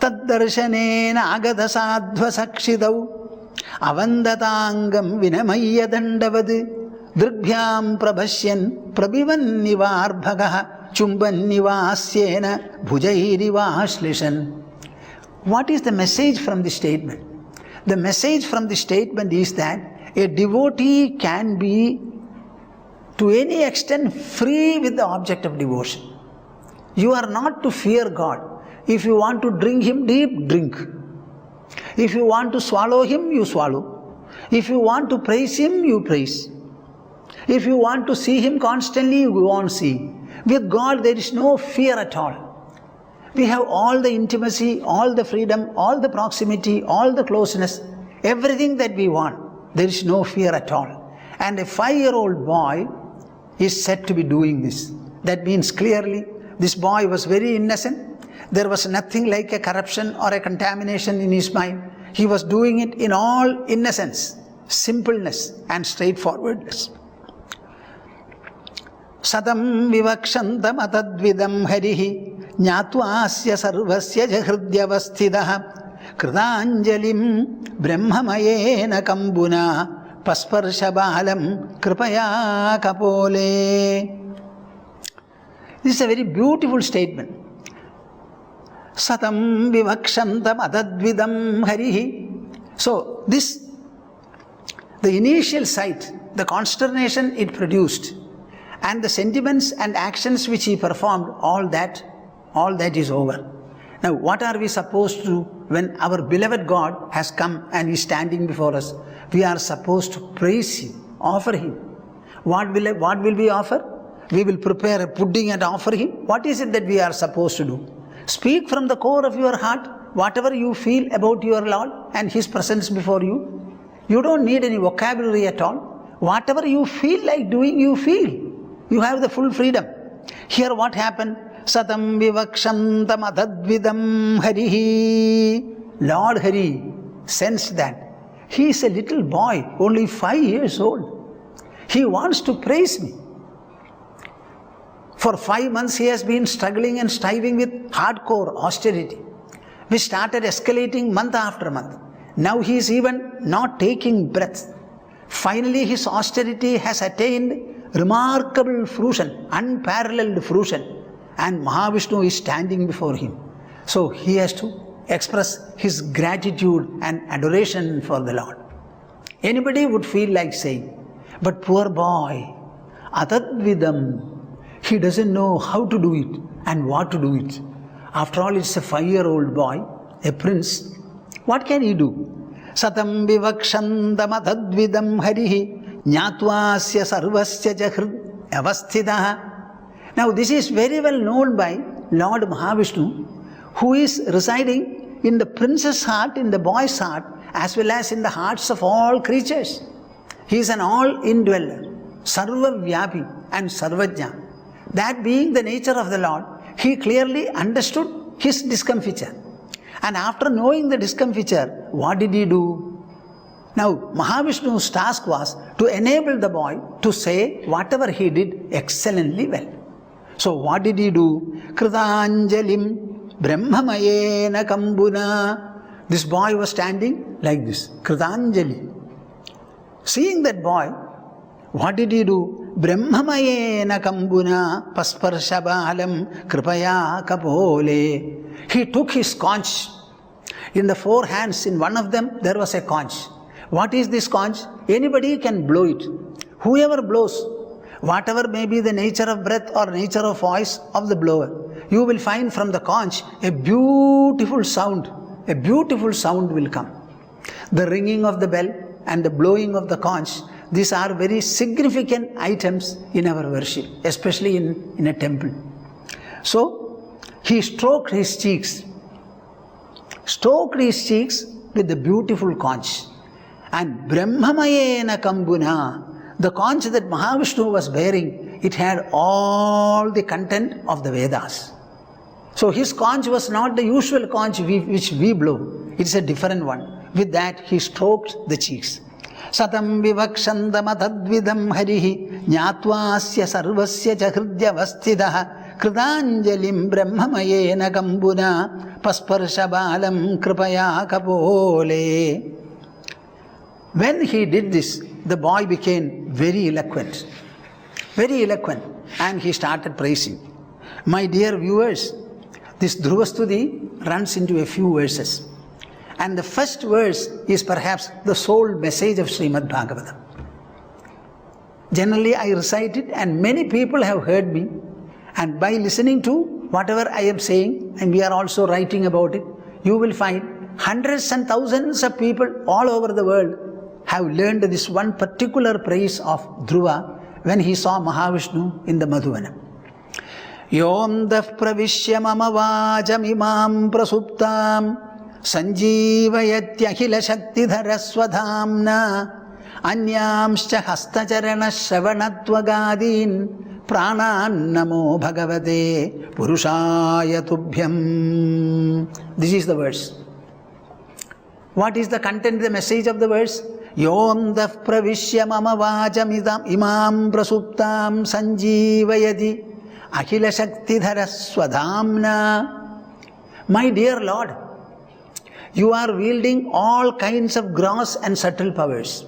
Taddarshanena agada sadhva sakshidau avandataangam vinamaya dandavad dribhyam prabhashyan prabhivan nivarbhagaha chumban nivasyena bhujairivashlishan. What is the message from the statement? The message from the statement is that a devotee can be to any extent free with the object of devotion. You are not to fear God. If you want to drink Him deep, drink. If you want to swallow Him, you swallow. If you want to praise Him, you praise. If you want to see Him constantly, you go on seeing. With God, there is no fear at all. We have all the intimacy, all the freedom, all the proximity, all the closeness, everything that we want. There is no fear at all. And a 5-year-old boy is said to be doing this. That means clearly, this boy was very innocent. There was nothing like a corruption or a contamination in his mind. He was doing it in all innocence, simpleness and straightforwardness. Satam vivakshantam atadvidam harihi jnatvasya sarvasya jahridyavasthidah kritanjalim brahmamayena kambuna pasparshabalam kripaya kapole. This is a very beautiful statement. Satam vivakshantam atadvidam harihi. So this, the initial sight, the consternation it produced, and the sentiments and actions which he performed, all that is over. Now what are we supposed to do when our beloved God has come and is standing before us? We are supposed to praise Him, offer Him. What will we offer? We will prepare a pudding and offer Him. What is it that we are supposed to do? Speak from the core of your heart whatever you feel about your Lord and His presence before you. You don't need any vocabulary at all. Whatever you feel like doing, you feel. You have the full freedom. Here what happened? Satam vivakshantam atadvidam harihi. Lord Hari sensed that. He is a little boy, only 5 years old. He wants to praise me. For 5 months he has been struggling and striving with hardcore austerity, which started escalating month after month. Now he is even not taking breath. Finally his austerity has attained remarkable fruition, unparalleled fruition, and Mahavishnu is standing before him. So he has to express his gratitude and adoration for the Lord. Anybody would feel like saying, but poor boy, atadvidam, he doesn't know how to do it and what to do it. After all, it's a 5-year-old boy, a prince. What can he do? Satam vivakshantam atadvidam harihi jnatvasya sarvasya jahrid avasthidah. Now this is very well known by Lord Mahavishnu, who is residing in the prince's heart, in the boy's heart, as well as in the hearts of all creatures. He is an all-indweller, sarva-vyapi and sarvajna. That being the nature of the Lord, he clearly understood his discomfiture. And after knowing the discomfiture, what did he do? Now, Mahavishnu's task was to enable the boy to say whatever he did excellently well. So what did he do? Kritanjalim brahmamayena kambuna. This boy was standing like this. Kritanjali. Seeing that boy, what did he do? Brahmamayena kambuna pasparshabalam kripaya kapole. He took his conch. In the 4 hands, in one of them, there was a conch. What is this conch? Anybody can blow it. Whoever blows, whatever may be the nature of breath or nature of voice of the blower, you will find from the conch a beautiful sound. A beautiful sound will come. The ringing of the bell and the blowing of the conch, these are very significant items in our worship, especially in a temple. So, he stroked his cheeks with the beautiful conch. And Brahmamayena Kambuna, the conch that Mahavishnu was bearing, it had all the content of the Vedas. So his conch was not the usual conch which we blow. It's a different one. With that, he stroked the cheeks. Satam vivakshandam atadvidam harihi jnatvasya sarvasya jahridyavasthidah kritanjalim brahmamayena kambuna pasparshabalam kripaya kapole. When he did this, the boy became very eloquent, and he started praising. My dear viewers, this Dhruvastuti runs into a few verses. And the first verse is perhaps the sole message of Sreemad Bhagavatam. Generally I recite it and many people have heard me, and by listening to whatever I am saying, and we are also writing about it, you will find hundreds and thousands of people all over the world have learned this one particular praise of Dhruva when he saw Mahavishnu in the Madhuvana. Yom daf pravishya mama vajamimam prasuptam sanjeevayatyahila shaktidhara swadhamna anyamscha hastacharana shravanatvagadin pranan namo bhagavate purushaya tubhyam. This is the verse. What is the content, the message of the verse? Yom daf pravishya mama vajam imam prasuptam sanjeevayati Akhila Shaktidhara Swadhamna. My dear Lord, you are wielding all kinds of gross and subtle powers.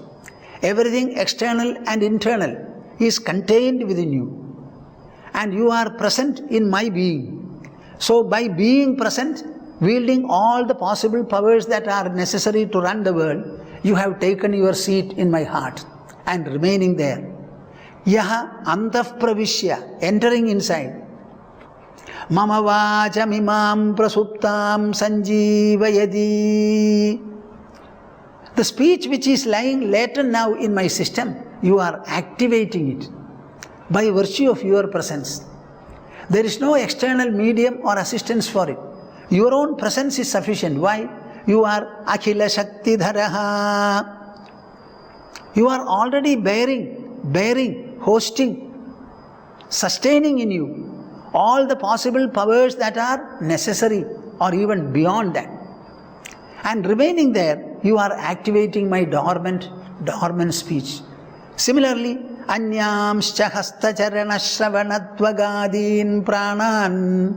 Everything external and internal is contained within you. And you are present in my being. So by being present, wielding all the possible powers that are necessary to run the world, you have taken your seat in my heart and remaining there. Yaha antaf pravishya, entering inside. Mama vacham imam prasuptam sanjeevayadi. The speech which is lying latent now in my system, you are activating it by virtue of your presence. There is no external medium or assistance for it. Your own presence is sufficient. Why? You are akhila shaktidharaha. You are already bearing, hosting, sustaining in you all the possible powers that are necessary or even beyond that. And remaining there, you are activating my dormant speech. Similarly, anyamscha hastacharana shravanatvagaadin pranan.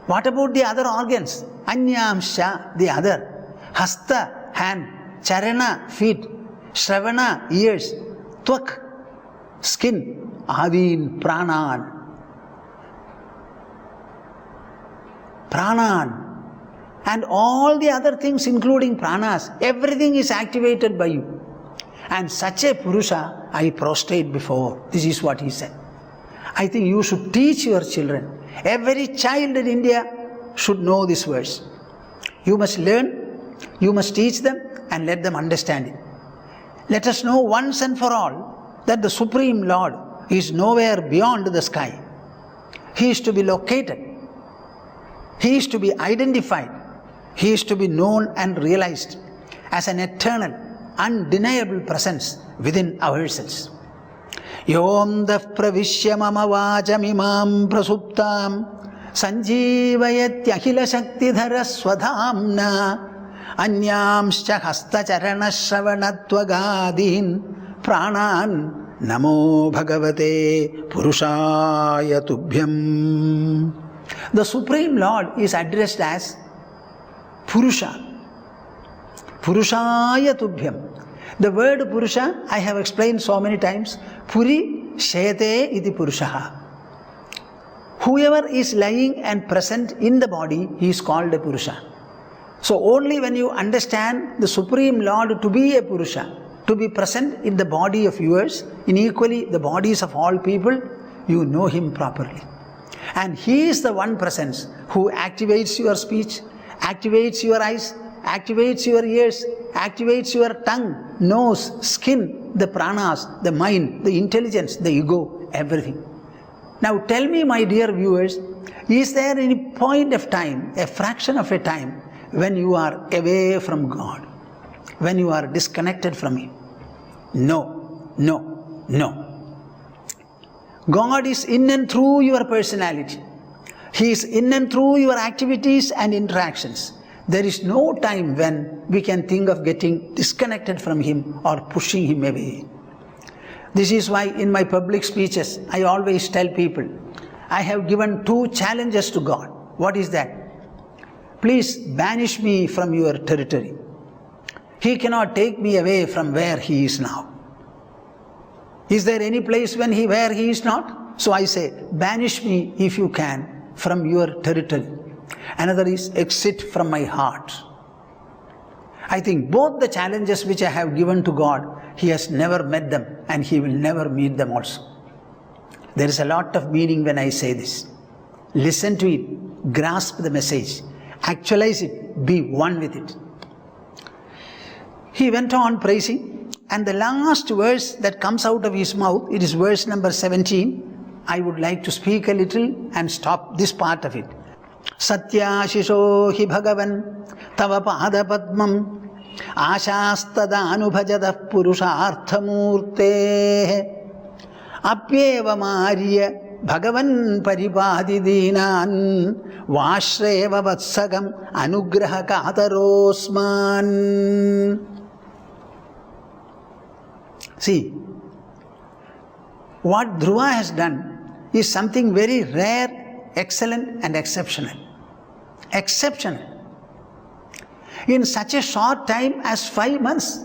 What about the other organs? Anyamscha, the other. Hasta, hand. Charana, feet. Shravana, ears. Tvak, skin. Adin, pranan. Pranan. And all the other things including pranas, everything is activated by you. And such a Purusha I prostrate before. This is what he said. I think you should teach your children. Every child in India should know this verse. You must learn, you must teach them and let them understand it. Let us know once and for all that the Supreme Lord is nowhere beyond the sky. He is to be located. He is to be identified. He is to be known and realized as an eternal, undeniable presence within ourselves. Yom daf pravishya mama vacham imam prasuptam sanjeevayatyahila shaktidhara swadhamna anyamscha hastacharana shravanatvagaadin pranan namo bhagavate purushaya tubhyam. The Supreme Lord is addressed as Purusha. Purushaya tubhyam. The word Purusha I have explained so many times. Puri shayate iti Purushaha. Whoever is lying and present in the body, he is called a Purusha. So only when you understand the Supreme Lord to be a Purusha, to be present in the body of yours, in equally the bodies of all people, you know him properly. And he is the one presence who activates your speech, activates your eyes, activates your ears, activates your tongue, nose, skin, the pranas, the mind, the intelligence, the ego, everything. Now tell me, my dear viewers, is there any point of time, a fraction of a time, when you are away from God, when you are disconnected from Him? No, no, no. God is in and through your personality. He is in and through your activities and interactions. There is no time when we can think of getting disconnected from Him or pushing Him away. This is why in my public speeches I always tell people, I have given 2 challenges to God. What is that? Please banish me from your territory. He cannot take me away from where he is now. Is there any place where he is not? So I say, banish me if you can from your territory. Another is, exit from my heart. I think both the challenges which I have given to God, he has never met them and he will never meet them also. There is a lot of meaning when I say this. Listen to it, grasp the message, actualize it, be one with it. He went on praising, and the last verse that comes out of his mouth, it is verse number 17. I would like to speak a little and stop this part of it. Satyashisho hi bhagavan tava pada padmam ashastada anubhajada purusharthamurte apyeva marya bhagavan paripadi dinan vashreva vatsagam anugraha katarosman. See, what Dhruva has done is something very rare, excellent and exceptional. Exceptional. In such a short time as 5 months,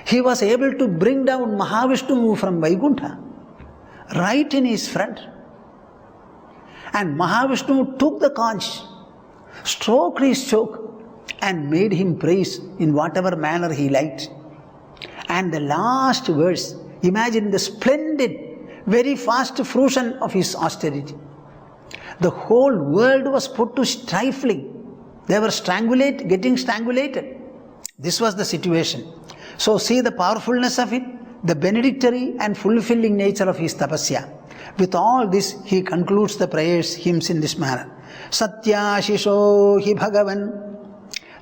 he was able to bring down Mahavishnu from Vaikuntha right in his front. And Mahavishnu took the conch, stroked his choke and made him praise in whatever manner he liked. And the last verse, imagine the splendid, very fast fruition of his austerity. The whole world was put to stifling. They were getting strangulated. This was the situation. So see the powerfulness of it, the benedictory and fulfilling nature of his tapasya. With all this, he concludes the prayers, hymns in this manner. Satyashisho hi bhagavan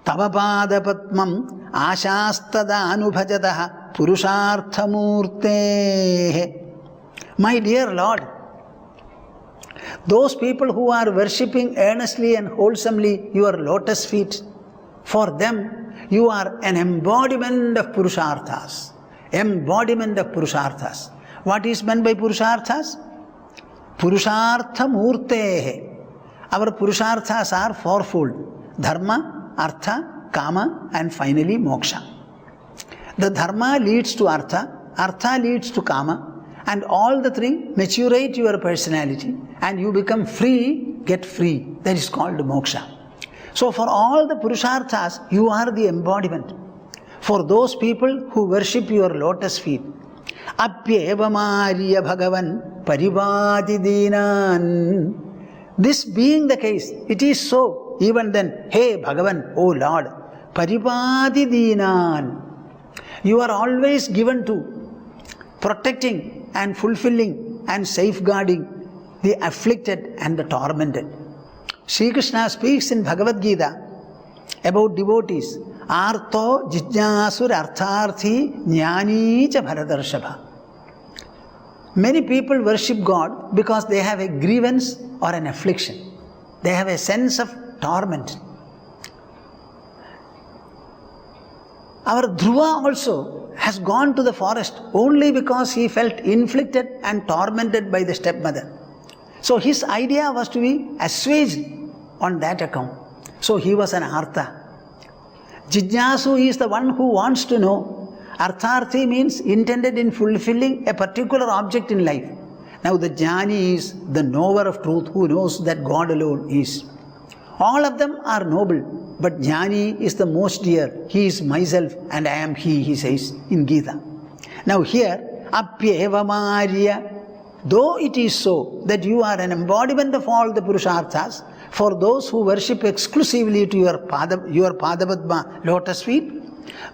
tava pada padmam ashastada anubhajataha purusharthamurte. My dear Lord, those people who are worshipping earnestly and wholesomely your lotus feet, for them you are an embodiment of purusharthas. Embodiment of purusharthas. What is meant by purusharthas? Purusharthamurte. Our purusharthas are fourfold: dharma, artha, kama and finally moksha. The dharma leads to artha leads to kama, and all the three maturate your personality and you become free, get free. That is called moksha. So for all the purusharthas, you are the embodiment. For those people who worship your lotus feet, apyeva marya bhagavan parivadi dinan. This being the case, it is so. Even then, hey Bhagavan, O Lord, paripadi dinan. You are always given to protecting and fulfilling and safeguarding the afflicted and the tormented. Sri Krishna speaks in Bhagavad Gita about devotees. Artho jijnasur artharthi jnani cha bharatarshava. Many people worship God because they have a grievance or an affliction. They have a sense of torment. Our Dhruva also has gone to the forest only because he felt inflicted and tormented by the stepmother. So his idea was to be assuaged on that account. So he was an Artha. Jijnasu is the one who wants to know. Artharthi means intended in fulfilling a particular object in life. Now the Jnani is the knower of truth who knows that God alone is. All of them are noble, but Jnani is the most dear. He is myself and I am he says in Gita. Now here, Apyeva Marya, though it is so that you are an embodiment of all the Purusharthas, for those who worship exclusively to your Padabadma lotus feet,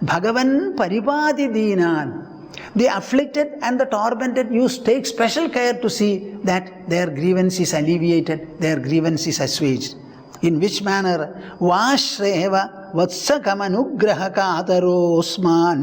Bhagavan Paripadi Dinan, the afflicted and the tormented, you take special care to see that their grievance is alleviated, their grievance is assuaged. In which manner? Vashreva vatsakamanugraha katarosman.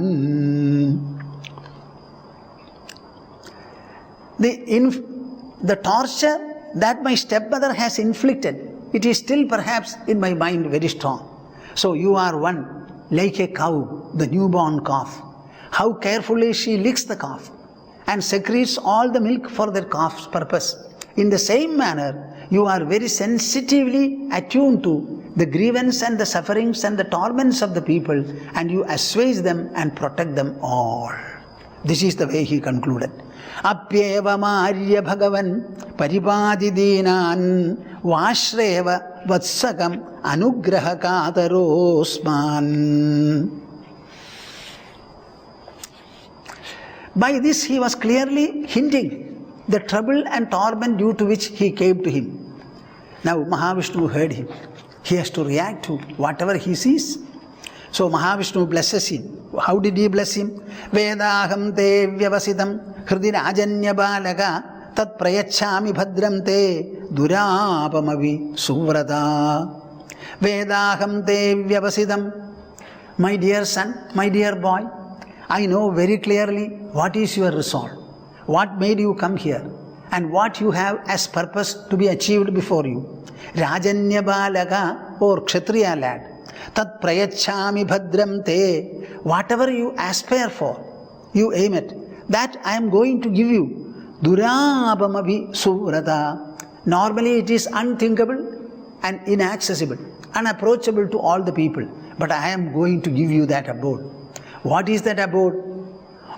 The torture that my stepmother has inflicted, it is still perhaps in my mind very strong. So you are one, like a cow, the newborn calf. How carefully she licks the calf and secretes all the milk for that calf's purpose. In the same manner, you are very sensitively attuned to the grievance and the sufferings and the torments of the people, and you assuage them and protect them all. This is the way he concluded. Apyeva marya bhagavan paripadi dinan vashreva vatsakam anugraha katarosman. By this he was clearly hinting the trouble and torment due to which he came to him. Now Mahavishnu heard him. He has to react to whatever he sees. So Mahavishnu blesses him. How did he bless him? Vedaham te vyavasitam hridi rajanya balaga tat prayachami bhadram te durapamavi suvrata. Vedaham te vyavasitam. My dear son, my dear boy, I know very clearly what is your resolve, what made you come here, and what you have as purpose to be achieved before you. Rajanya balaga, or kshatriya lad. Tat prayachami bhadram te. Whatever you aspire for, you aim at, that I am going to give you. Durabamavi suvrata. Normally it is unthinkable and inaccessible, unapproachable to all the people. But I am going to give you that abode. What is that abode?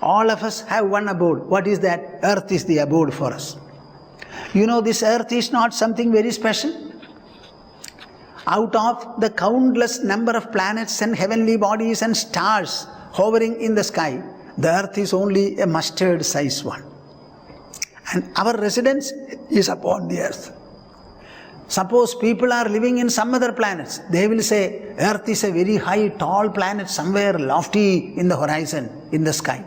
All of us have one abode. What is that? Earth is the abode for us. You know, this earth is not something very special. Out of the countless number of planets and heavenly bodies and stars hovering in the sky, the earth is only a mustard-sized one. And our residence is upon the earth. Suppose people are living in some other planets, they will say, earth is a very high, tall planet somewhere lofty in the horizon, in the sky.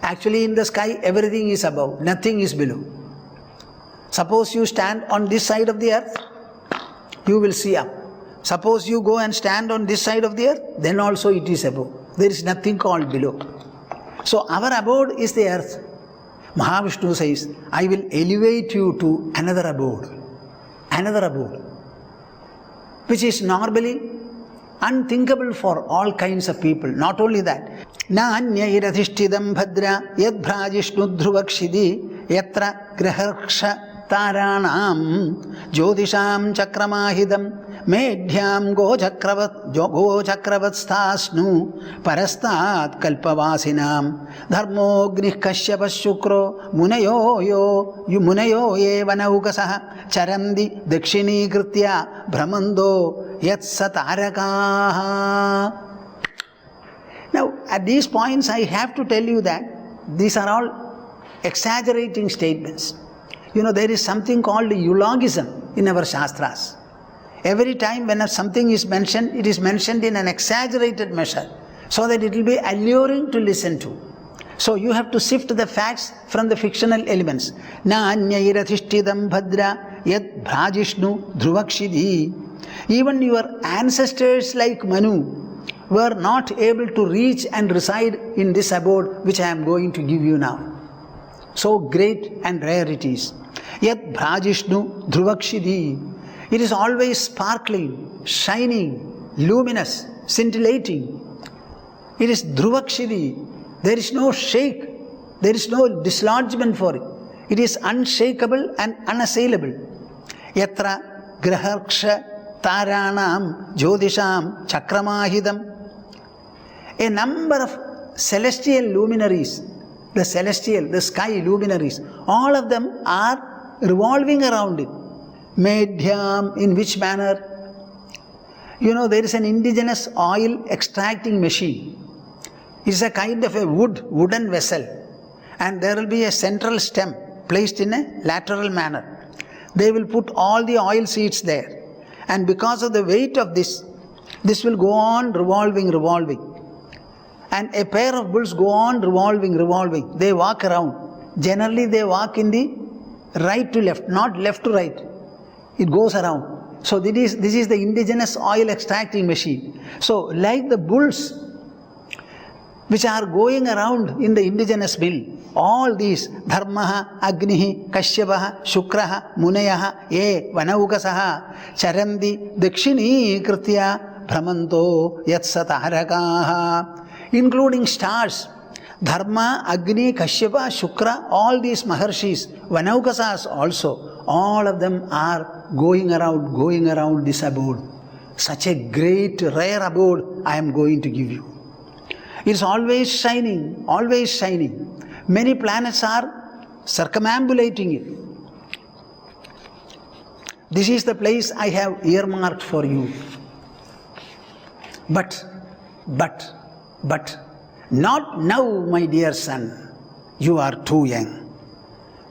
Actually, in the sky, everything is above, nothing is below. Suppose you stand on this side of the earth, you will see up. Suppose you go and stand on this side of the earth, then also it is above. There is nothing called below. So our abode is the earth. Mahavishnu says, I will elevate you to another abode, which is normally unthinkable for all kinds of people. Not only that, Nanyairathishtidam bhadra yad bhrajishnu dhruvakshidi yatra graharksha taranam jyotisham chakramahidam medhyam gochakravatsthasnu parastat kalpavasinam dharmognih kashyapa shukro munayo ye vanaukasaha charandi dakshinikritya brahmando yatsatarakah. Now, at these points, I have to tell you that these are all exaggerating statements. You know, there is something called eulogism in our Shastras. Every time when something is mentioned, it is mentioned in an exaggerated measure, so that it will be alluring to listen to. So you have to sift the facts from the fictional elements. Nanyairathishtidam bhadra yad bhrajishnu dhruvakshidi. Even your ancestors like Manu were not able to reach and reside in this abode which I am going to give you now. So great and rare it is. Yat bhrajishnu dhruvakshidi. It is always sparkling, shining, luminous, scintillating. It is dhruvakshidi. There is no shake, there is no dislodgement for it. It is unshakable and unassailable. Yatra graharksha taranam jyotisham chakramahidam. A number of celestial luminaries, the sky luminaries, all of them are revolving around it. Medhyam, in which manner? You know, there is an indigenous oil extracting machine. It is a kind of a wooden vessel, and there will be a central stem placed in a lateral manner. They will put all the oil seeds there, and because of the weight of this will go on revolving. And a pair of bulls go on revolving. They walk around. Generally they walk in the right to left, not left to right. It goes around. So this is the indigenous oil extracting machine. So like the bulls which are going around in the indigenous mill, all these dharmaha, agnihi, kashyapaha, shukraha, munayaha, ye vanaukasaha, charandi, dakshini kritya, brahmanto, yatsataharakaha, including stars. Dharma, Agni, Kashyapa, Shukra, all these Maharshis, Vanaukasas also, all of them are going around this abode. Such a great, rare abode I am going to give you. It is always shining, always shining. Many planets are circumambulating it. This is the place I have earmarked for you. But, not now, my dear son. You are too young.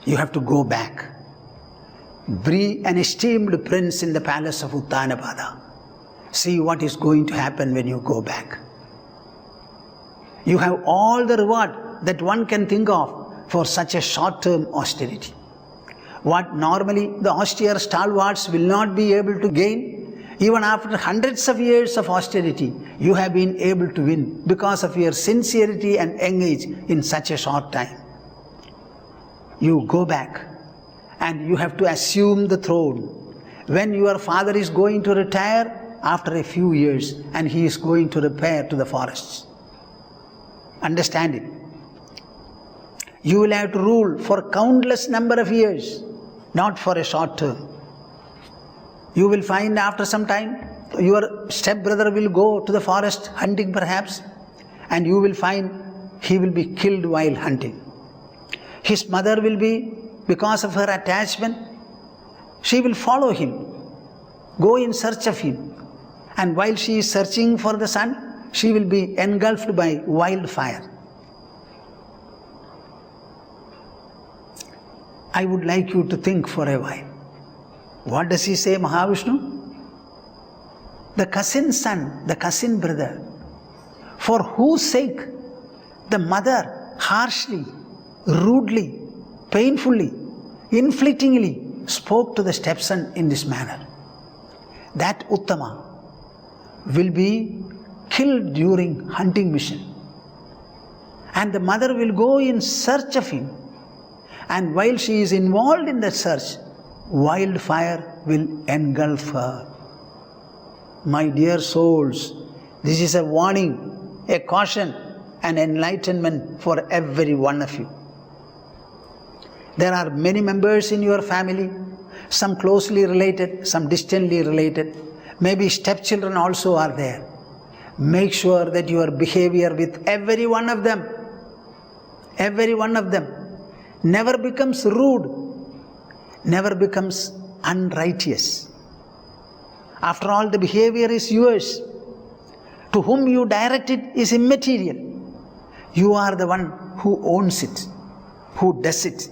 You have to go back. Be an esteemed prince in the palace of Uttanapada. See what is going to happen when you go back. You have all the reward that one can think of for such a short-term austerity. What normally the austere stalwarts will not be able to gain, even after hundreds of years of austerity, you have been able to win because of your sincerity and engage in such a short time. You go back and you have to assume the throne. When your father is going to retire after a few years and he is going to repair to the forests. Understand it. You will have to rule for countless number of years, not for a short term. You will find after some time, your stepbrother will go to the forest hunting perhaps, and you will find he will be killed while hunting. His mother will be, because of her attachment, she will follow him, go in search of him. And while she is searching for the son, she will be engulfed by wildfire. I would like you to think for a while. What does he say, Mahavishnu? The cousin son, the cousin brother, for whose sake the mother harshly, rudely, painfully, inflictingly spoke to the stepson in this manner. That Uttama will be killed during hunting mission. And the mother will go in search of him. And while she is involved in that search, wildfire will engulf her. My dear souls, this is a warning, a caution, an enlightenment for every one of you. There are many members in your family, some closely related, some distantly related. Maybe stepchildren also are there. Make sure that your behavior with every one of them, never becomes rude, never becomes unrighteous. After all, the behavior is yours. To whom you direct it is immaterial. You are the one who owns it, who does it.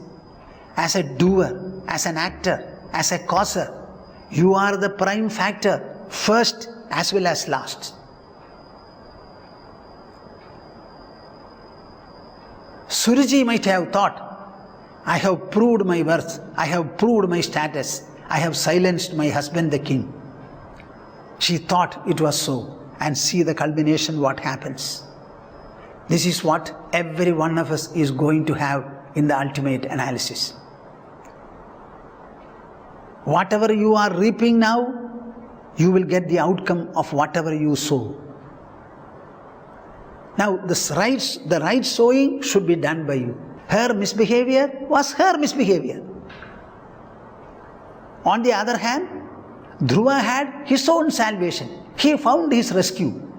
As a doer, as an actor, as a causer, you are the prime factor, first as well as last. Suriji might have thought, I have proved my worth, I have proved my status, I have silenced my husband the king. She thought it was so, and see the culmination what happens. This is what every one of us is going to have in the ultimate analysis. Whatever you are reaping now, you will get the outcome of whatever you sow. Now, the right sowing should be done by you. Her misbehavior was her misbehavior. On the other hand, Dhruva had his own salvation. He found his rescue.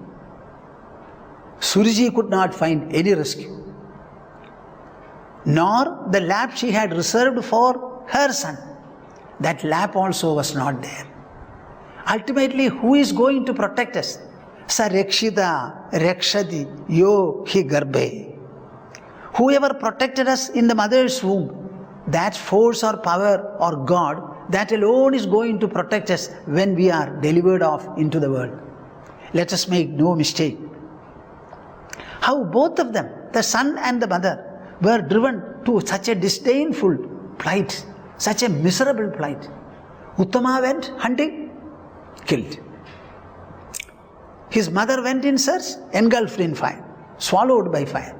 Suriji could not find any rescue. Nor the lap she had reserved for her son. That lap also was not there. Ultimately, who is going to protect us? Sa rekshita rekshati yo hi garbhe. Whoever protected us in the mother's womb, that force or power or God, that alone is going to protect us when we are delivered off into the world. Let us make no mistake. How both of them, the son and the mother, were driven to such a disdainful plight, such a miserable plight. Uttama went hunting, killed. His mother went in search, engulfed in fire, swallowed by fire.